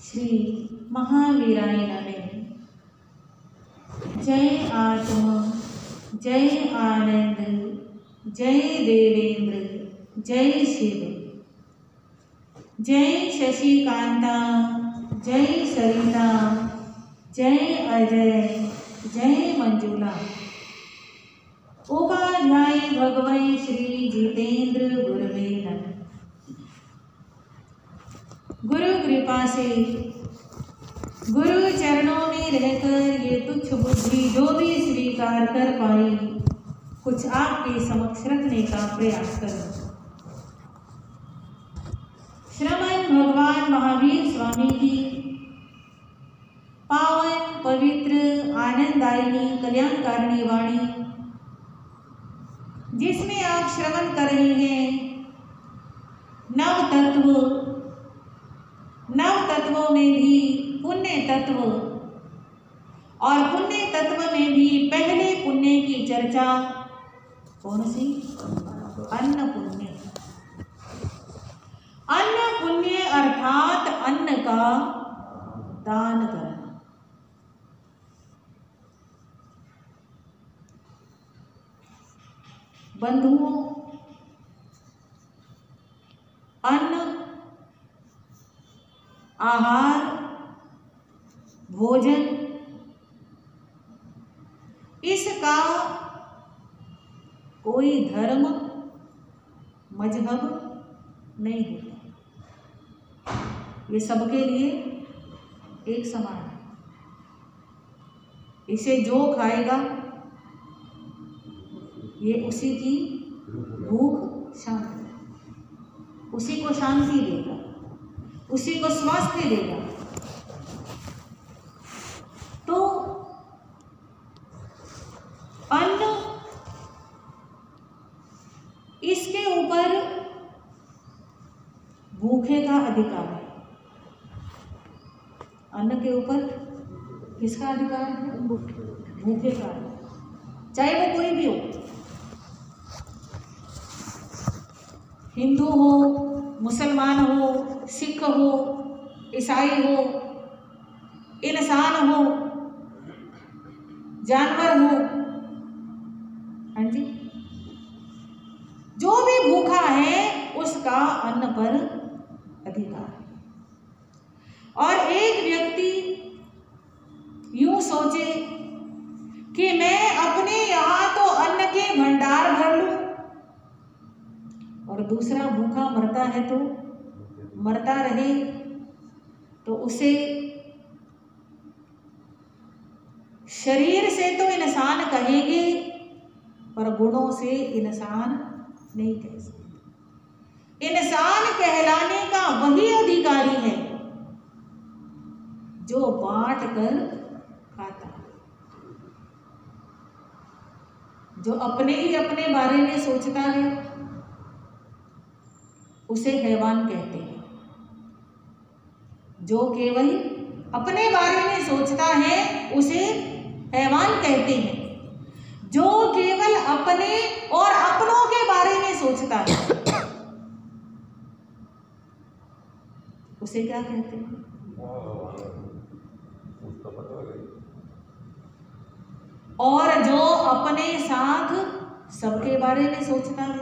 श्री महावीराय नमः। जय आत्मा, जय आनंद, जय देवेंद्र, जय शिव, जय शशिकांता, जय सरिता, जय अजय, जय मंजुला। उपाध्याय भगवै श्री जितेंद्र गुरुवे नमः। गुरु कृपा से गुरु चरणों में रहकर ये तुच्छ बुद्धि जो भी स्वीकार कर पाई, कुछ आपके समक्ष रखने का प्रयास करूं। श्रमण भगवान महावीर स्वामी की पावन पवित्र आनंददायिनी कल्याणकारिणी वाणी, जिसमें आप श्रवण कर रहे हैं नव तत्वों में भी पुण्य तत्व, और पुण्य तत्व में भी पहले पुण्य की चर्चा कौन सी? अन्न पुण्य। अन्न पुण्य अर्थात अन्न का दान करना। बंधुओं, अन्न, आहार, भोजन, इसका कोई धर्म मजहब नहीं होता। ये सबके लिए एक समान है। इसे जो खाएगा ये उसी की भूख शांति, उसी को शांति देगा, उसी को स्वास्थ्य देगा। तो अन्न, इसके ऊपर भूखे का अधिकार है। अन्न के ऊपर किसका अधिकार है? भूखे का, चाहे वो कोई भी हो, हिंदू हो, मुसलमान हो, सिख हो, ईसाई हो, इंसान हो, जानवर हो, हाँ जी, जो भी भूखा है उसका अन्न पर अधिकार है। और एक व्यक्ति यूं सोचे कि मैं अपने यहां तो अन्न के भंडार भर लूं, और दूसरा भूखा मरता है तो मरता रहे, तो उसे शरीर से तो इंसान कहेंगे पर गुणों से इंसान नहीं कह सकते। इंसान कहलाने का वही अधिकारी है जो बांट कर खाता है। जो अपने ही अपने बारे में सोचता है उसे हैवान कहते हैं। जो केवल अपने बारे में सोचता है उसे हैवान कहते हैं। जो केवल अपने और अपनों के बारे में सोचता है उसे क्या कहते हैं? और जो अपने साथ सबके बारे में सोचता है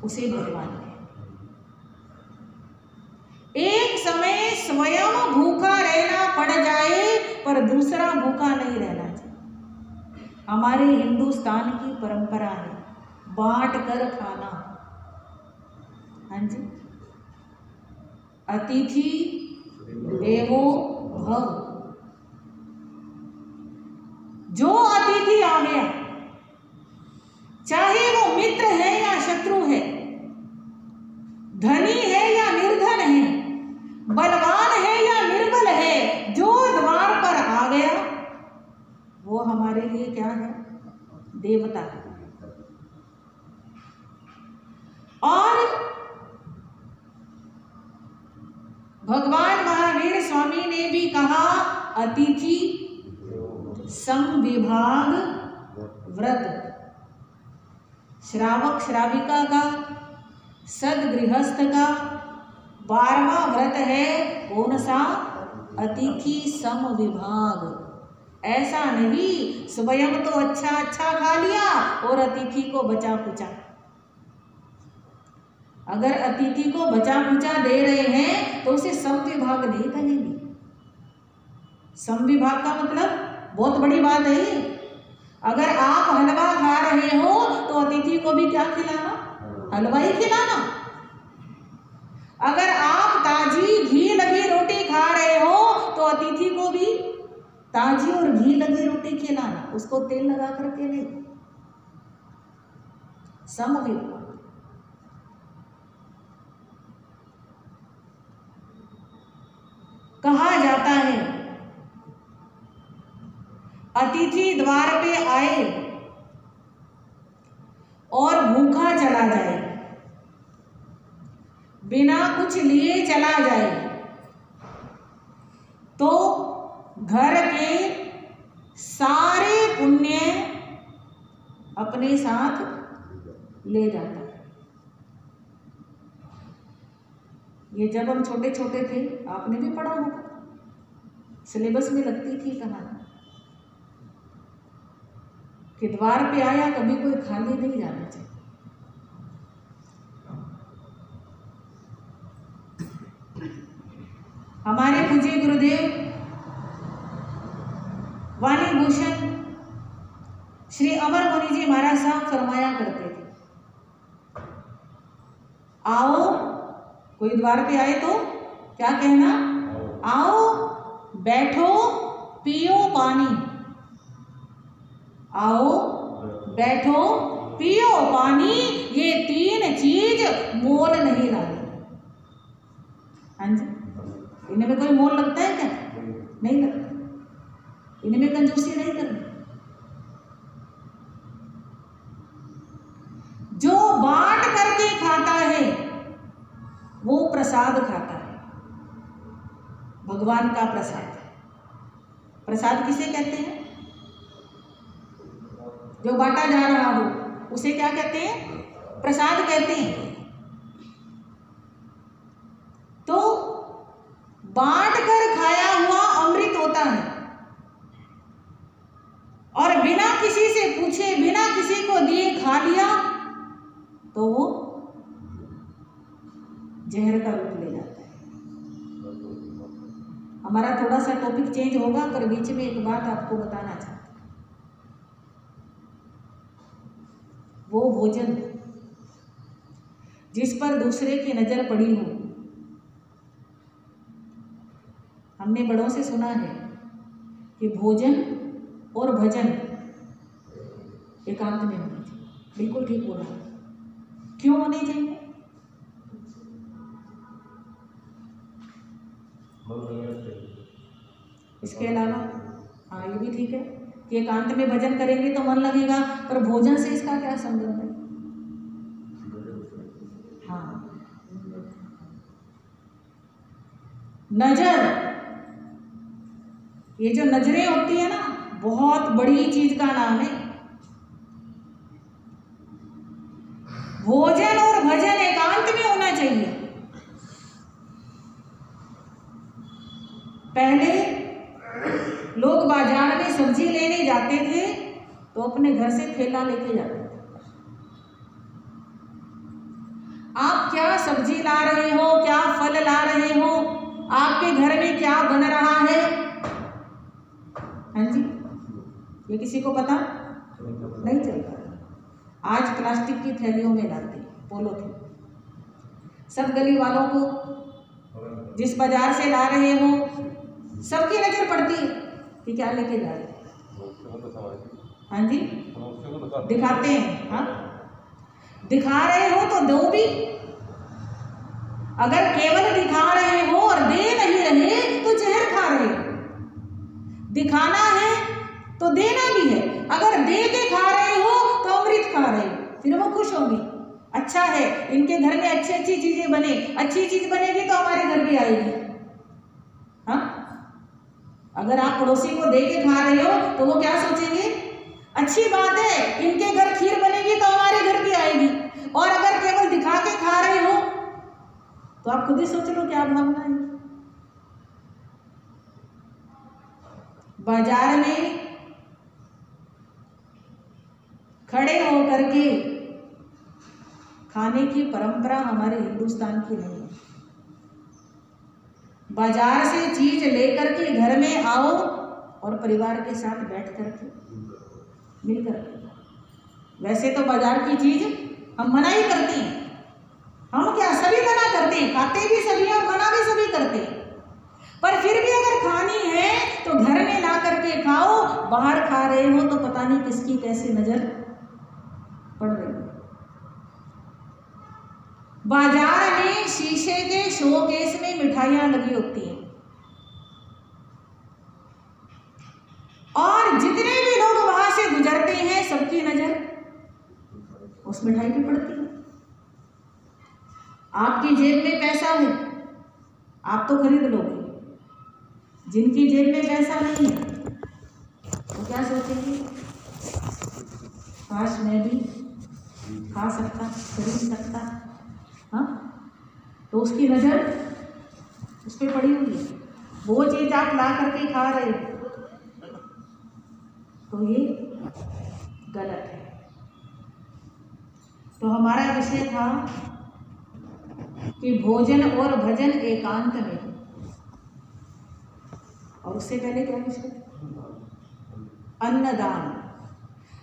उसे भगवान है। एक समय स्वयं भूखा रहना पड़ जाए पर दूसरा भूखा नहीं रहना चाहिए। हमारे हिंदुस्तान की परंपरा है बांट कर खाना। हाँ जी, अतिथि देवो भव। जो अतिथि आ गया, चाहे वो मित्र है या शत्रु है, धनी है या निर्धन है, बलवान है या निर्बल है, जो द्वार पर आ गया वो हमारे लिए क्या है? देवता है। और भगवान महावीर स्वामी ने भी कहा, अतिथि समविभाग व्रत। श्रावक श्राविका का, सदगृहस्थ का, 12वां व्रत है कौन सा? अतिथि सम विभाग। ऐसा नहीं स्वयं तो अच्छा अच्छा खा लिया और अतिथि को बचा कुचा। अगर अतिथि को बचा कुचा दे रहे हैं तो उसे सम विभाग नहीं कहेंगे। सम विभाग का मतलब बहुत बड़ी बात है ये। अगर आप हलवा खा रहे हो तो अतिथि को भी क्या खिलाना? हलवा ही खिलाना। अगर आप ताजी घी लगी रोटी खा रहे हो तो अतिथि को भी ताजी और घी लगी रोटी खिलाना, उसको तेल लगा करके नहीं। सम विभाग। कहा जाता है अतिथि द्वार पे आए और भूखा चला जाए, बिना कुछ लिए चला जाए, तो घर के सारे पुण्य अपने साथ ले जाता है। ये जब हम छोटे छोटे थे आपने भी पढ़ा होगा, सिलेबस में लगती थी कहानी कि द्वार पे आया कभी कोई खाली नहीं जाना चाहिए। हमारे पूज्य गुरुदेव वाणी भूषण श्री अमर मुनि जी महाराज साहब फरमाया करते थे, आओ, कोई द्वार पे आए तो क्या कहना? आओ, बैठो, पियो पानी। आओ, बैठो, पियो पानी, ये 3 चीज मोल नहीं लानी। हाँ जी, इनमें कोई मोल लगता है क्या? नहीं लगता। इनमें कंजूसी नहीं करनी। जो बांट करके खाता है वो प्रसाद खाता है, भगवान का प्रसाद। प्रसाद किसे कहते हैं? जो बांटा जा रहा हो उसे क्या कहते हैं? प्रसाद कहते हैं। तो बांट कर खाया हुआ अमृत होता है और बिना किसी से पूछे, बिना किसी को दिए खा लिया तो वो जहर का रूप ले जाता है। हमारा थोड़ा सा टॉपिक चेंज होगा, पर बीच में एक बात आपको बताना चाहता हूं। वो भोजन जिस पर दूसरे की नजर पड़ी हो, हमने बड़ों से सुना है कि भोजन और भजन एकांत में होने चाहिए। बिल्कुल ठीक बोला। क्यों होने चाहिए? इसके अलावा हाँ, ये भी ठीक है कि एकांत में भजन करेंगे तो मन लगेगा, पर भोजन से इसका क्या संबंध है? हाँ, नजर, ये जो नजरें होती है ना, बहुत बड़ी चीज का नाम है। भोजन और भजन एकांत में होना चाहिए। पहले लोग बाजार में सब्जी लेने जाते थे तो अपने घर से थैला लेके जाते थे। आप क्या सब्जी ला रहे हो, क्या फल ला रहे हो, आपके घर में क्या बन रहा है? हाँ जी, ये किसी को पता नहीं चलता। आज प्लास्टिक की थैलियों में लाते हैं, पॉलीथिन। सब गली वालों को जिस बाजार से ला रहे हो सबकी नजर पड़ती है कि क्या लेके जा रहे हैं। हाँ जी, दिखाते हैं। हाँ, दिखा रहे हो तो दो भी। अगर केवल दिखा रहे हो और दे नहीं रहे तो जहर खा रहे हो। दिखाना है तो देना भी है। अगर दे के खा रहे हो तो अमृत खा रहे हो, फिर वो खुश होंगे। अच्छा है, इनके घर में अच्छी अच्छी चीजें बने, अच्छी चीज बनेगी तो हमारे घर भी आएगी। हाँ, अगर आप पड़ोसी को दे के खा रहे हो तो वो क्या सोचेंगे? अच्छी बात है, इनके घर खीर बनेगी तो हमारे घर भी आएगी। और अगर केवल दिखा के खा रहे हो तो आप खुद ही सोच लो क्या भावना है। बाजार में खड़े होकर के खाने की परंपरा हमारे हिंदुस्तान की नहीं है। बाजार से चीज लेकर के घर में आओ और परिवार के साथ बैठ करके मिलकर। वैसे तो बाजार की चीज हम मना ही करते हैं, हम क्या सभी मना करते हैं, खाते भी सभी और मना भी सभी करते हैं। पर फिर भी अगर खानी है तो घर में ला करके खाओ, बाहर खा रहे हो तो पता नहीं किसकी कैसी नजर पड़ रही है। बाजार में शीशे के शोकेस में मिठाइयां लगी होती हैं और जितने भी लोग वहां से गुजरते हैं सबकी नजर उस मिठाई पे पड़ती है। आपकी जेब में पैसा है आप तो खरीद लोगे, जिनकी जेब में पैसा नहीं है वो क्या सोचेंगे, काश मैं भी खा सकता, खरीद सकता। हाँ, तो उसकी नजर उस पर पड़ी हुई है। वो चीज आप ला करके खा रहे हो तो ये गलत है। तो हमारा विषय था कि भोजन और भजन एकांत में, और उससे पहले क्या विषय, अन्नदान।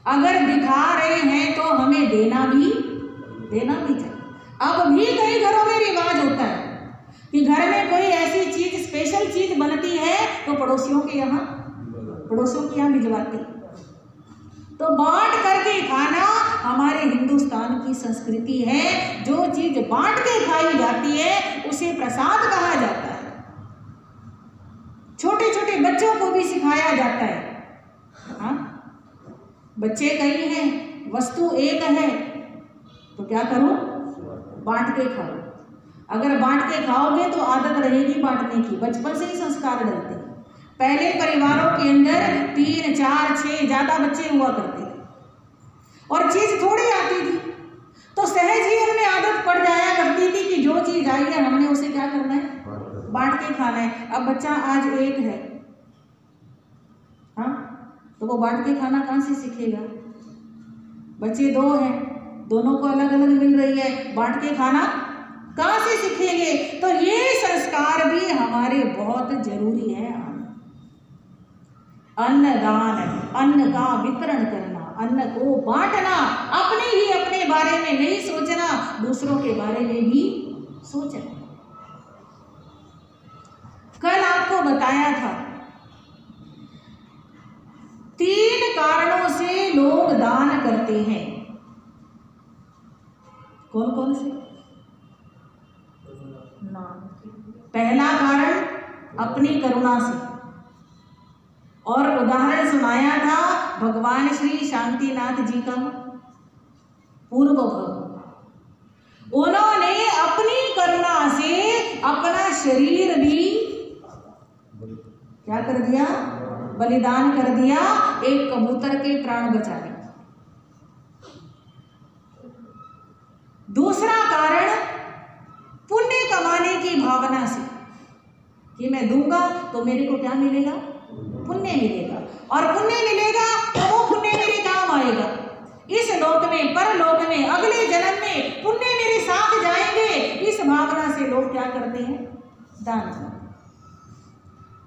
अगर दिखा रहे हैं तो हमें देना भी चाहिए। अब भी कई घरों में रिवाज होता है कि घर में कोई ऐसी चीज स्पेशल चीज बनती है तो पड़ोसियों के यहाँ भिजवाते। तो बांट करके खाना हमारे हिंदुस्तान की संस्कृति है। जो चीज बांट के खाई जाती है उसे प्रसाद कहा जाता है। छोटे छोटे बच्चों को भी सिखाया जाता है। हाँ, बच्चे कई हैं, वस्तु एक है तो क्या करो, बांट के खाओ। अगर बांट के खाओगे तो आदत रहेगी बांटने की, बचपन से ही संस्कार डलते हैं। पहले परिवारों के अंदर 3, 4, 6 ज्यादा बच्चे हुआ करते थे और चीज थोड़ी आती थी तो सहज ही उनमें आदत पड़ जाया करती थी कि जो चीज आई है हमने उसे क्या करना है, बांट के खाना है। अब बच्चा आज 1 है, हाँ, तो वो बांट के खाना कहाँ से सीखेगा। बच्चे 2 हैं, दोनों को अलग अलग मिल रही है, बांट के खाना कहाँ से सीखेंगे। तो ये संस्कार भी हमारे बहुत जरूरी है। अन्नदान, अन्न का वितरण करना, अन्न को बांटना, अपने बारे में नहीं सोचना, दूसरों के बारे में भी सोचना। कल आपको बताया था 3 कारणों से लोग दान करते हैं। कौन कौन से? पहला कारण अपनी करुणा से, और उदाहरण सुनाया था भगवान श्री शांतिनाथ जी का, पूर्व भव। उन्होंने अपनी करुणा से अपना शरीर भी क्या कर दिया, बलिदान कर दिया, एक कबूतर के प्राण बचाने। दूसरा कारण पुण्य कमाने की भावना से कि मैं दूंगा तो मेरे को क्या मिलेगा, पुण्य मिलेगा, और पुण्य मिलेगा तो वो पुण्य मेरे काम आएगा इस लोक में, परलोक में, अगले जन्म में पुण्य मेरे साथ जाएंगे। इस भावना से लोग क्या करते हैं, दान करते हैं।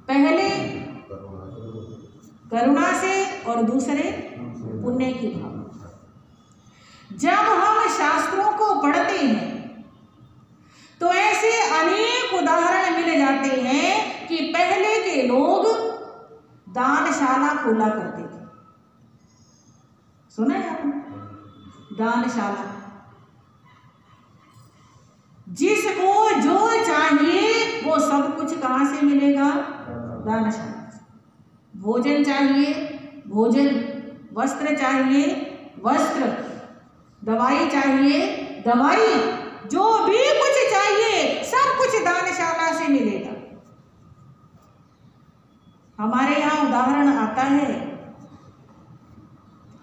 पहले करुणा से और दूसरे पुण्य की भावना। जब हम शास्त्रों को पढ़ते हैं तो ऐसे अनेक उदाहरण मिल जाते हैं कि पहले के लोग दानशाला खोला करते थे। सुना है आपने? दानशाला, जिसको जो चाहिए वो सब कुछ कहां से मिलेगा, दानशाला से। भोजन चाहिए भोजन, वस्त्र चाहिए वस्त्र, दवाई चाहिए दवाई, जो भी कुछ चाहिए सब कुछ दानशाला से मिलेगा। हमारे यहाँ उदाहरण आता है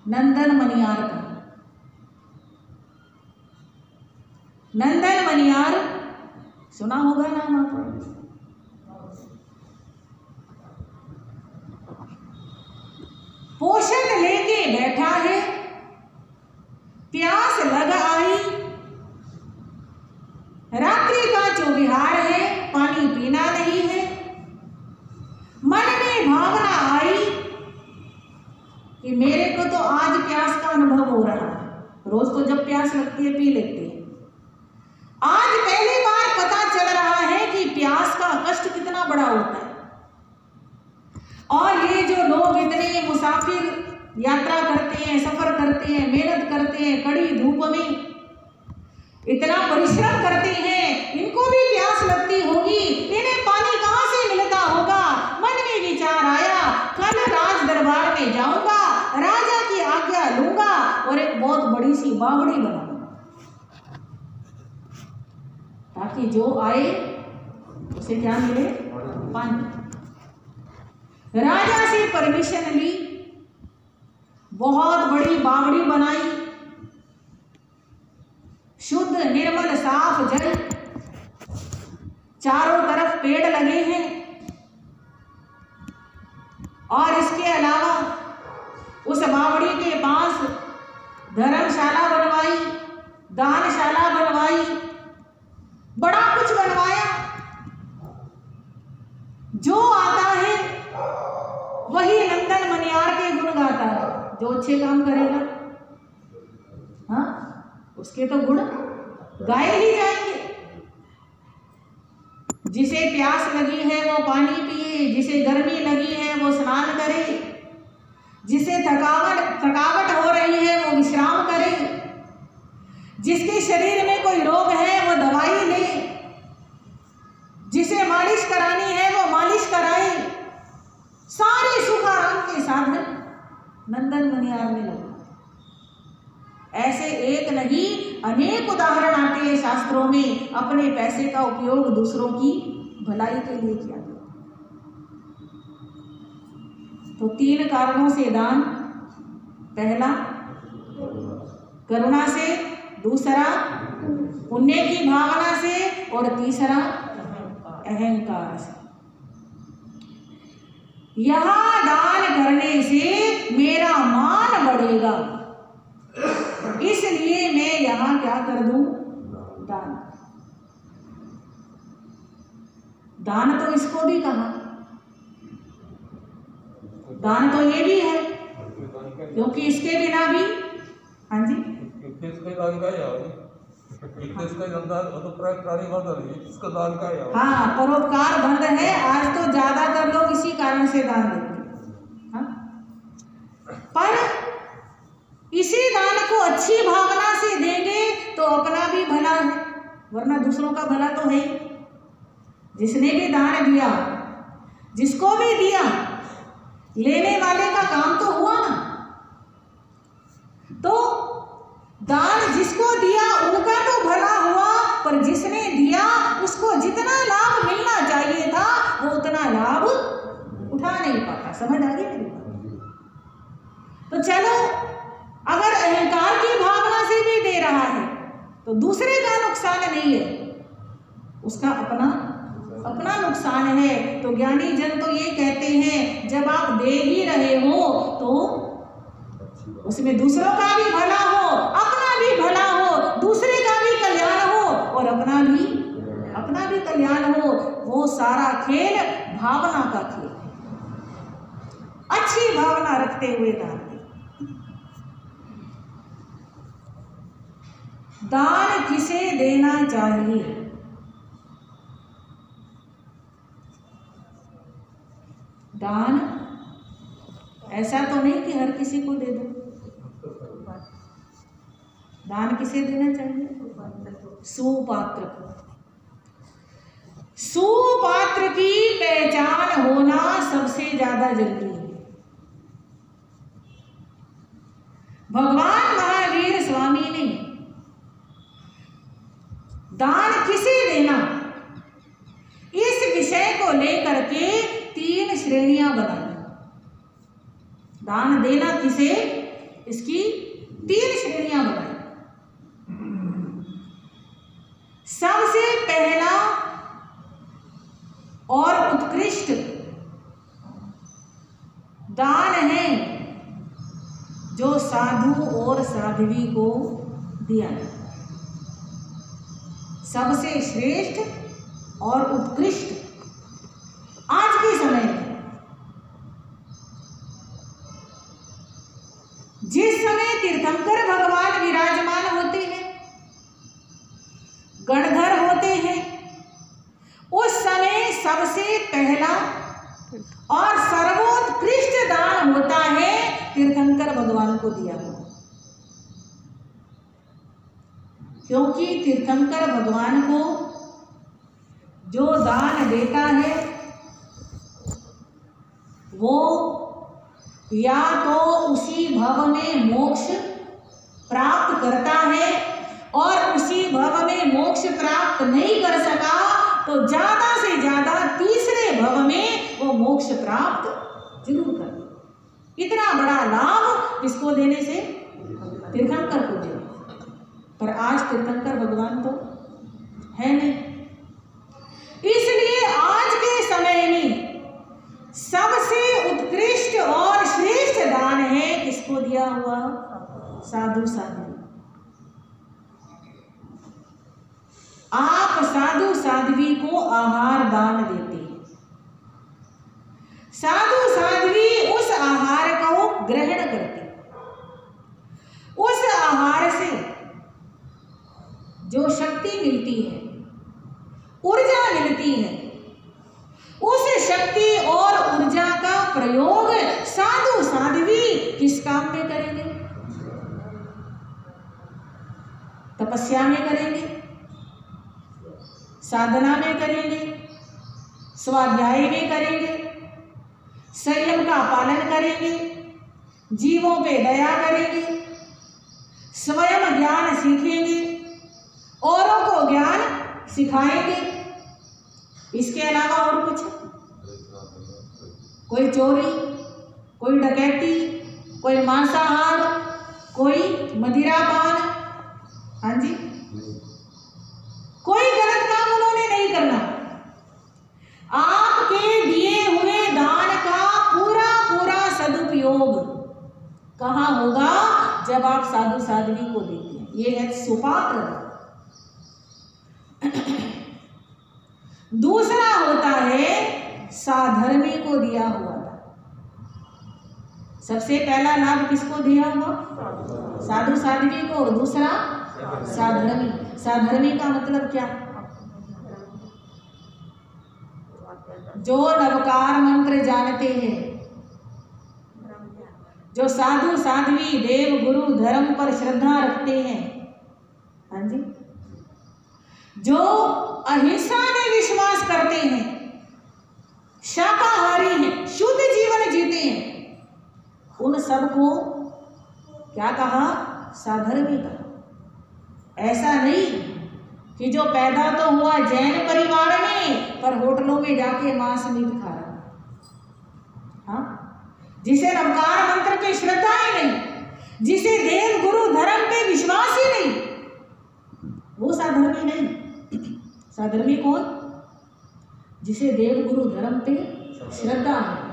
नंदन मनियार का। नंदन मनियार सुना होगा नाम आपने। पोषण लेके बैठा है, प्यास लग आई, रात्रि का जो विहार है, पानी पीना नहीं है। मन में भावना आई कि मेरे को तो आज प्यास का अनुभव हो रहा है। रोज तो जब प्यास लगती है पी लेते हैं, आज पहली बार पता चल रहा है कि प्यास का कष्ट कितना बड़ा होता है। और ये जो लोग इतने मुसाफिर यात्रा करते हैं, सफर करते हैं, मेहनत करते हैं, कड़ी धूप में इतना परिश्रम करते हैं, इनको भी प्यास लगती होगी, इन्हें पानी कहाँ से मिलता होगा। मन में विचार आया, कल राज दरबार में जाऊंगा, राजा की आज्ञा लूंगा और एक बहुत बड़ी सी बावड़ी बनाऊंगा, ताकि जो आए उसे क्या मिले, पानी। राजा से परमिशन ली, बहुत बड़ी बावड़ी बनाई, शुद्ध निर्मल साफ जल, चारों तरफ पेड़ लगे हैं, और इसके अलावा उस बावड़ी के पास धर्मशाला बनवाई, दानशाला बनवाई, बड़ा कुछ बनवाया। जो आता है वही नंदन मनियार के गुण गाता है। जो अच्छे काम करेगा, हाँ, उसके तो गुण गाए ही जाएंगे। जिसे प्यास लगी है वो पानी पिए, जिसे गर्मी लगी है वो स्नान करे, जिसे थकावट हो रही है वो विश्राम करे, जिसके शरीर में कोई रोग है वो दवाई ले, जिसे मालिश करानी है वो मालिश कराए। सारे सुख आराम के साधन नंदन मनियार में लगा। ऐसे एक नहीं अनेक उदाहरण आते हैं शास्त्रों में, अपने पैसे का उपयोग दूसरों की भलाई के लिए किया गया। तो 3 कारणों से दान, पहला करुणा से, दूसरा पुण्य की भावना से, और तीसरा अहंकार से। यहां दान करने से मेरा मान बढ़ेगा, इसलिए मैं यहां क्या कर दूं, दान। दान तो इसको भी कहा, दान तो ये भी है, क्योंकि इसके बिना भी, हाँ जी, हाँ, परोपकार बंद है। आज तो ज्यादातर लोग इसी कारण से दान देते हैं, हाँ? पर इसी दान को अच्छी भावना से देंगे तो अपना भी भला है, वरना दूसरों का भला तो है। जिसने भी दान दिया, जिसको भी दिया, लेने वाले का काम तो हुआ ना। तो दान जिसको दिया उनका तो भला हुआ, पर जिसने दिया उसको जितना लाभ मिलना चाहिए था वो उतना लाभ उठा नहीं पाता। समझ आ गई मेरी बात? तो चलो, अगर अहंकार की भावना से भी दे रहा है तो दूसरे का नुकसान नहीं है, उसका अपना नुकसान है। तो ज्ञानी जन तो ये कहते हैं, जब आप दे ही रहे हो तो उसमें दूसरों का भी भला हो, अपना भी भला हो, दूसरे का भी कल्याण हो और अपना भी कल्याण हो। वो सारा खेल भावना का खेल है। अच्छी भावना रखते हुए दान दें। दान किसे देना चाहिए? दान ऐसा तो नहीं कि हर किसी को दे दो। दान किसे देना चाहिए? सुपात्र को। सुपात्र की पहचान होना सबसे ज्यादा जरूरी है। भगवान महावीर स्वामी ने दान किसे देना इस विषय को लेकर के 3 श्रेणियां बनाई। दान देना किसे, इसकी 3 श्रेणियां बनाई। सबसे पहला दान है जो साधु और साध्वी को दिया जाता है। सबसे श्रेष्ठ और उत्कृष्ट आज के समय में, जिस समय तीर्थंकर भगवान विराजमान होते हैं, गणधर होते हैं, उस समय सबसे पहला और सर्वोत्कृष्ट दान होता है तीर्थंकर भगवान को दिया हुआ। क्योंकि तीर्थंकर भगवान को जो दान देता है वो या तो उसी भव में मोक्ष प्राप्त करता है, और उसी भव में मोक्ष प्राप्त नहीं कर सका तो ज्यादा से ज्यादा तीसरे भव में वो मोक्ष प्राप्त जरूर कर। इतना बड़ा लाभ किसको देने से? तीर्थंकर को देने। पर आज तीर्थंकर भगवान तो है नहीं, इसलिए आज के समय में सबसे उत्कृष्ट और श्रेष्ठ दान है किसको दिया हुआ? साधु साध्वी। आप साधु साध्वी को आहार दान देते हैं। साधु साध्वी उस आहार को ग्रहण करते, उस आहार से जो शक्ति मिलती है, ऊर्जा मिलती है, उस शक्ति और ऊर्जा का प्रयोग साधु साध्वी किस काम में करेंगे? तपस्या में करेंगे, साधना में करेंगे, स्वाध्याय में करेंगे, संयम का पालन करेंगे, जीवों पे दया करेंगे, स्वयं ज्ञान सीखेंगे, औरों को ज्ञान सिखाएंगे। इसके अलावा और कुछ? कोई चोरी, कोई डकैती, कोई मांसाहार, कोई मदिरापान, हाँ जी, कोई गलत काम उन्होंने नहीं करना। आपके दिए हुए दान का पूरा पूरा सदुपयोग कहाँ होगा? जब आप साधु साध्वी को देते हैं। ये है सुपात्र। दूसरा होता है साधर्मी को दिया हुआ। सबसे पहला लाभ किसको दिया हुआ? साधु साध्वी को, और दूसरा साधर्मी। साधर्मी का मतलब क्या? जो नवकार मंत्र जानते हैं, जो साधु साध्वी देव गुरु धर्म पर श्रद्धा रखते हैं, हाँ जी, जो अहिंसा में विश्वास करते हैं, शाकाहारी हैं, शुद्ध जीवन जीते हैं, उन सबको क्या कहा? साधर्मी कहा। ऐसा नहीं कि जो पैदा तो हुआ जैन परिवार में पर होटलों में जाके मांस मीट खा रहा, हाँ, जिसे नवकार मंत्र पे श्रद्धा ही नहीं, जिसे देव गुरु धर्म पे विश्वास ही नहीं, वो साधर्मी नहीं। साधर्मी कौन? जिसे देव गुरु धर्म पे श्रद्धा है।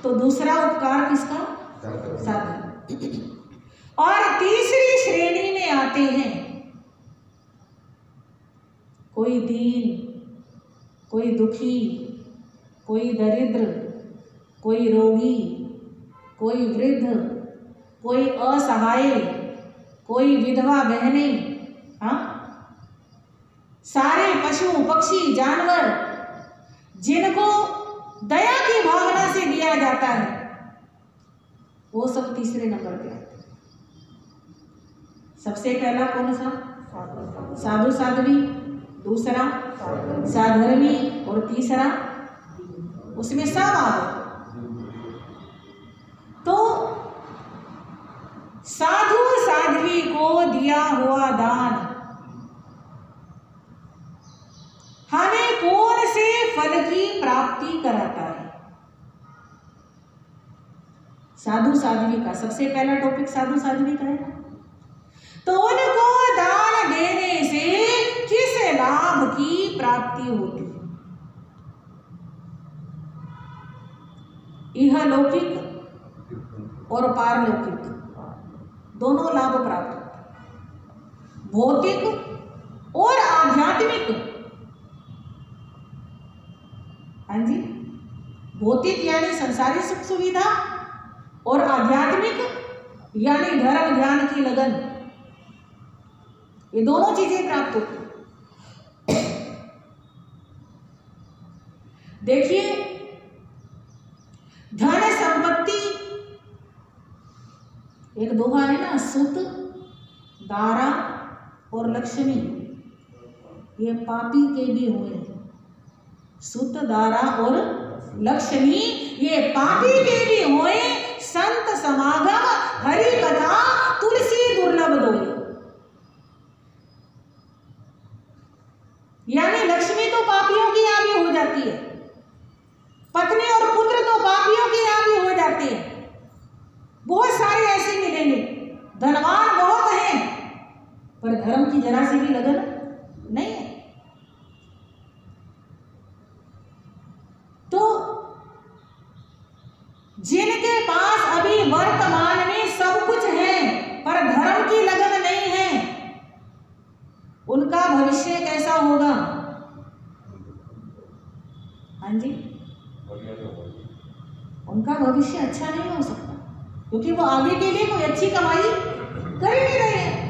तो दूसरा उपकार किसका? साधर्मी। और तीसरी श्रेणी में आते हैं कोई दीन, कोई दुखी, कोई दरिद्र, कोई रोगी, कोई वृद्ध, कोई असहाय, कोई विधवा बहनें, हाँ, सारे पशु पक्षी जानवर जिनको दया की भावना से दिया जाता है, वो सब तीसरे नंबर पे आते हैं। सबसे पहला कौन सा? साधु साध्वी, दूसरा साधर्मी, और तीसरा उसमें सब आ गए। तो साधु साध्वी को दिया हुआ दान हमें कौन से फल की प्राप्ति कराता है? साधु साध्वी का सबसे पहला टॉपिक साधु साध्वी का है। तो उनको दान देने से किस लाभ की प्राप्ति होती है? इहलौकिक और पारलौकिक दोनों लाभ प्राप्त होते हैं, भौतिक और आध्यात्मिक। हाँ जी, भौतिक यानी संसारी सुख सुविधा और आध्यात्मिक यानी धर्म ध्यान की लगन, ये दोनों चीजें प्राप्त होती हैं। देखिए, धन संपत्ति, एक दोहा है ना, सुत दारा और लक्ष्मी ये पापी के भी हुए। सुत दारा और लक्ष्मी ये पापी के भी हुए, संत समागम हरि कथा तुलसी दुर्लभ दोई। यानी लक्ष्मी तो पापियों की यहाँ भी हो जाती है, पत्नी और पुत्र तो पापियों की यहाँ भी हो जाते हैं। बहुत सारे ऐसे मिलेंगे, धनवान बहुत हैं पर धर्म की जरा सी भी लगन नहीं है। तो जिनके पास अभी वर्तमान में सब कुछ है पर धर्म की लगन नहीं है, उनका भविष्य कैसा होगा? हाँ जी, उनका भविष्य अच्छा नहीं हो सकता, क्योंकि वो आगे के लिए कोई अच्छी कमाई कर ही नहीं रहे हैं।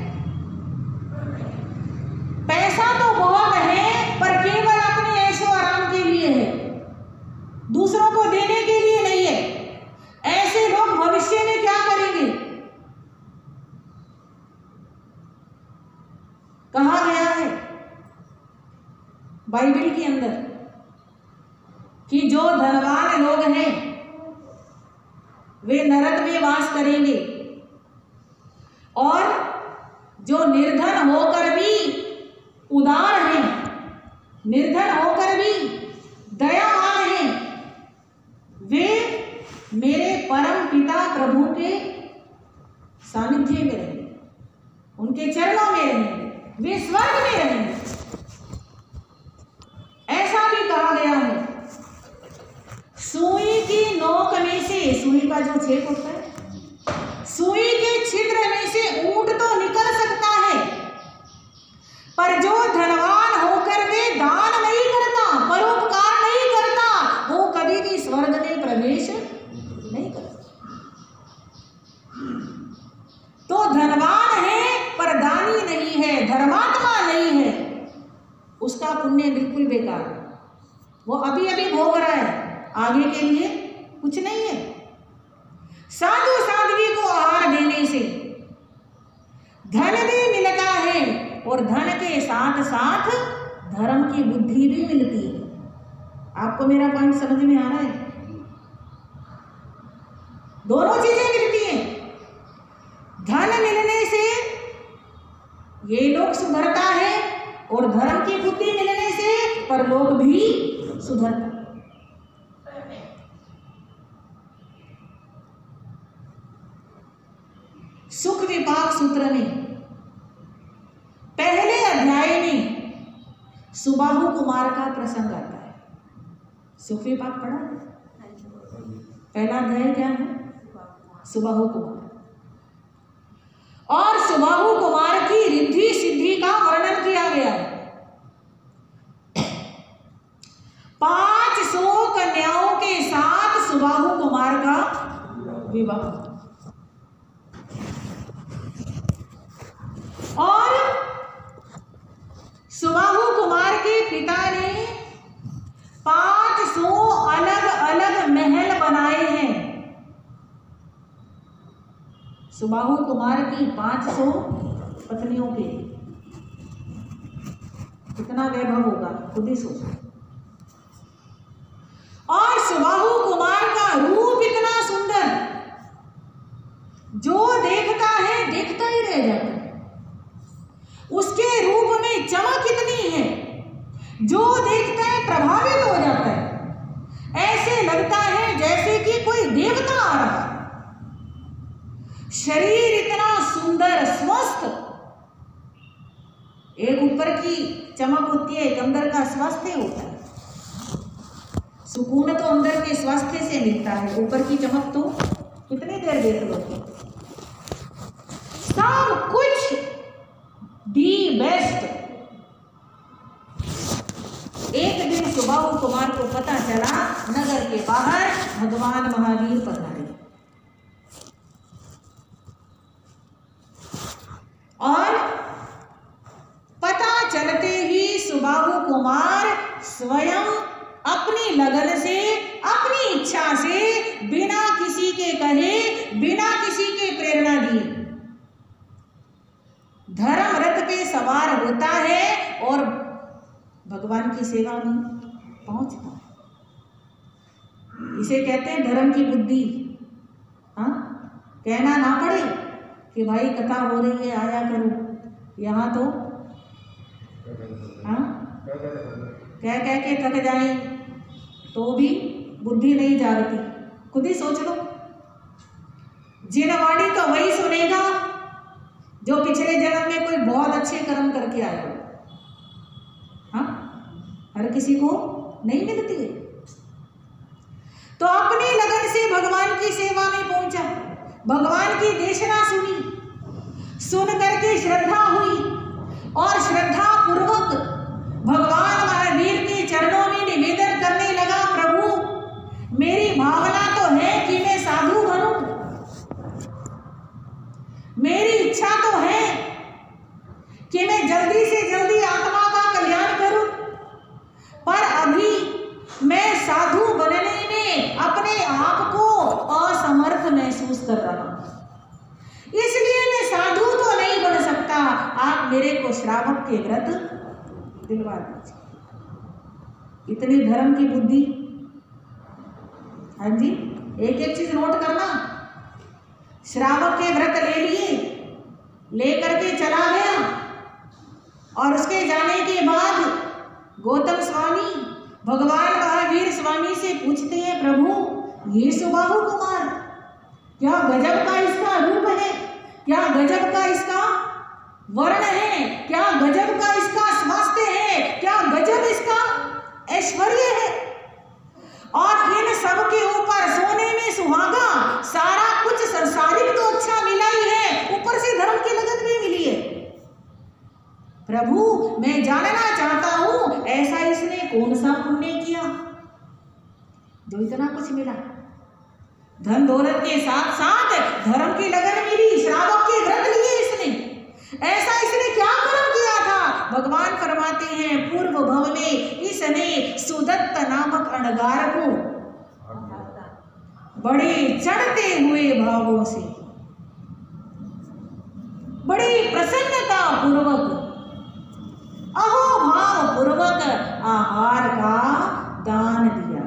पैसा तो बहुत है पर केवल अपने ऐशो आराम के लिए है, दूसरों को देने के लिए नहीं है। ऐसे लोग भविष्य में क्या करेंगे? कहा गया है बाइबल के अंदर कि जो धनवान लोग हैं वे नरक में वास करेंगे, और जो निर्धन होकर भी उदार हैं, निर्धन होकर भी दयावान हैं, वे मेरे परम पिता प्रभु के सानिध्य में रहेंगे, उनके चरणों में रहेंगे, वे स्वर्ग में रहेंगे। ऐसा भी कहा गया है। सुई की नोक में से, सुई का जो छेद होता है, सुई के छिद्र में से ऊंट तो निकल सकता है, पर जो धनवान होकर के दान नहीं करता, परोपकार नहीं करता, वो कभी भी स्वर्ग में प्रवेश नहीं कर सकता। तो धनवान है पर दानी नहीं है, धर्मात्मा नहीं है, उसका पुण्य बिल्कुल बेकार है। वो अभी अभी भोग रहा है, आगे के लिए कुछ नहीं है। साधु साध्वी को आहार देने से धन भी मिलता है और धन के साथ साथ धर्म की बुद्धि भी मिलती है। आपको मेरा पॉइंट समझ में आ रहा है? दोनों चीजें मिलती हैं। धन मिलने से ये लोग सुधरता है और धर्म की बुद्धि मिलने से परलोक भी सुधरता है। सुख विपाक सूत्र में पहले अध्याय में सुबाहु कुमार का प्रसंग आता है। सुख विपाक पढ़ा? पहला अध्याय क्या है? सुबाहु कुमार। और सुबाहु कुमार की रिद्धि सिद्धि का वर्णन किया गया है। 500 कन्याओं के साथ सुबाहु कुमार का विवाह। और सुबाहु कुमार के पिता ने 500 अलग अलग महल बनाए हैं। सुबाहु कुमार की 500 पत्नियों के कितना वैभव होगा, खुद ही सोचो। और सुबाहु कुमार का रूप इतना सुंदर, जो देखता है देखता ही रह जाता है। उसके रूप में चमक इतनी है, जो देखता है प्रभावित हो जाता है। ऐसे लगता है जैसे कि कोई देवता आ रहा है। शरीर इतना सुंदर स्वस्थ, एक ऊपर की चमक होती है, एक अंदर का स्वास्थ्य होता है। सुकून तो अंदर के स्वास्थ्य से मिलता है, ऊपर की चमक तो कितनी देर देख लो। सब कुछ दी बेस्ट। एक दिन सुबाहु कुमार को पता चला नगर के बाहर भगवान महावीर पधारे और पता चलते ही सुबाहु कुमार स्वयं अपनी लगन से, अपनी इच्छा से, बिना किसी के कहे, बिना किसी के प्रेरणा दिए धर्म रथ पे सवार होता है और भगवान की सेवा में पहुंचता है। इसे कहते हैं धर्म की बुद्धि। हाँ, कहना ना पड़े कि भाई कथा हो रही है आया करो, यहाँ तो हाँ कह के थक जाए तो भी बुद्धि नहीं जागती। खुद ही सोच लो, जिनवाणी तो वही सुनेगा जो पिछले जन्म में कोई बहुत अच्छे कर्म करके आया हो। हाँ, हर किसी को नहीं मिलती है। तो अपनी लगन से भगवान की सेवा में पहुंचा, भगवान की देशना सुनी, सुन करके श्रद्धा हुई और श्रद्धा पूर्वक भगवान महावीर के चरणों में निवेदन करने लगा, प्रभु मेरी भावना तो है कि मैं साधु बनूं, मेरी इच्छा तो है कि मैं जल्दी से जल्दी आत्मा का कल्याण करूं, पर अभी मैं साधु बनने में अपने आप को असमर्थ महसूस कर रहा हूं, इसलिए मैं साधु तो नहीं बन सकता। आप मेरे को श्रावक के व्रत दिलवा दीजिए। इतनी धर्म की बुद्धि। हाँ जी, एक एक चीज नोट करना। श्रावक के व्रत ले लिए, लेकर के चला गया और उसके जाने के बाद गौतम स्वामी भगवान महावीर स्वामी से पूछते हैं, प्रभु ये सुबाहु कुमार क्या गजब का इसका रूप है, क्या गजब का इसका वर्ण है, क्या गजब का इसका स्वास्थ्य है, क्या गजब इसका ऐश्वर्य है, और इन सब के ऊपर सोने में सुहागा, सारा कुछ संसारिक तो अच्छा मिला ही है, ऊपर से धर्म की लगन भी मिली है। प्रभु मैं जानना चाहता हूं ऐसा इसने कौन सा पुण्य किया जो इतना कुछ मिला। धन दौलत के साथ साथ धर्म की लगन मिली, श्रावक के व्रत लिए इसने, ऐसा इसने क्या कर्म किया था। भगवान फरमाते हैं, पूर्व भव में इसने सुदत्त नामक अणगार को बड़े चढ़ते हुए भावों से, बड़ी प्रसन्नता पूर्वक, अहोभाव पूर्वक आहार का दान दिया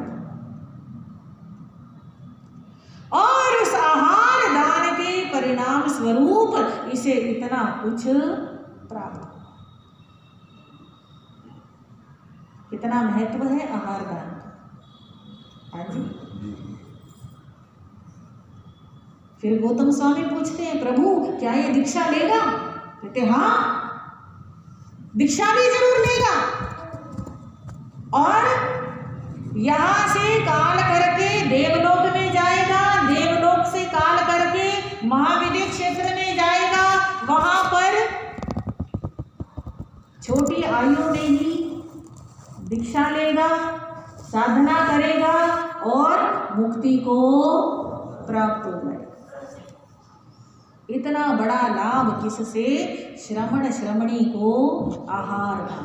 और उस आहार दान के परिणाम स्वरूप इसे इतना कुछ प्राप्त। कितना महत्व है आहार दान का। हाँ जी। फिर गौतम स्वामी पूछते हैं, प्रभु क्या ये दीक्षा लेगा? कहते हाँ, दीक्षा भी जरूर लेगा और यहां से काल करके देवलोक में जाएगा, देवलोक से काल करके महाविद्य क्षेत्र में जाएगा, वहां पर छोटी आयु में ही दीक्षा लेगा, साधना करेगा और मुक्ति को प्राप्त हो जाएगा। इतना बड़ा लाभ किससे? श्रमण श्रमणी को आहार का।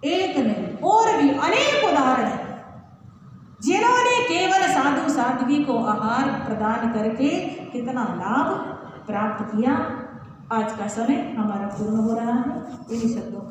एक नहीं और भी अनेक उदाहरण है जिन्होंने केवल साधु साध्वी को आहार प्रदान करके कितना लाभ प्राप्त किया। आज का समय हमारा पूर्ण हो रहा है। इन शब्दों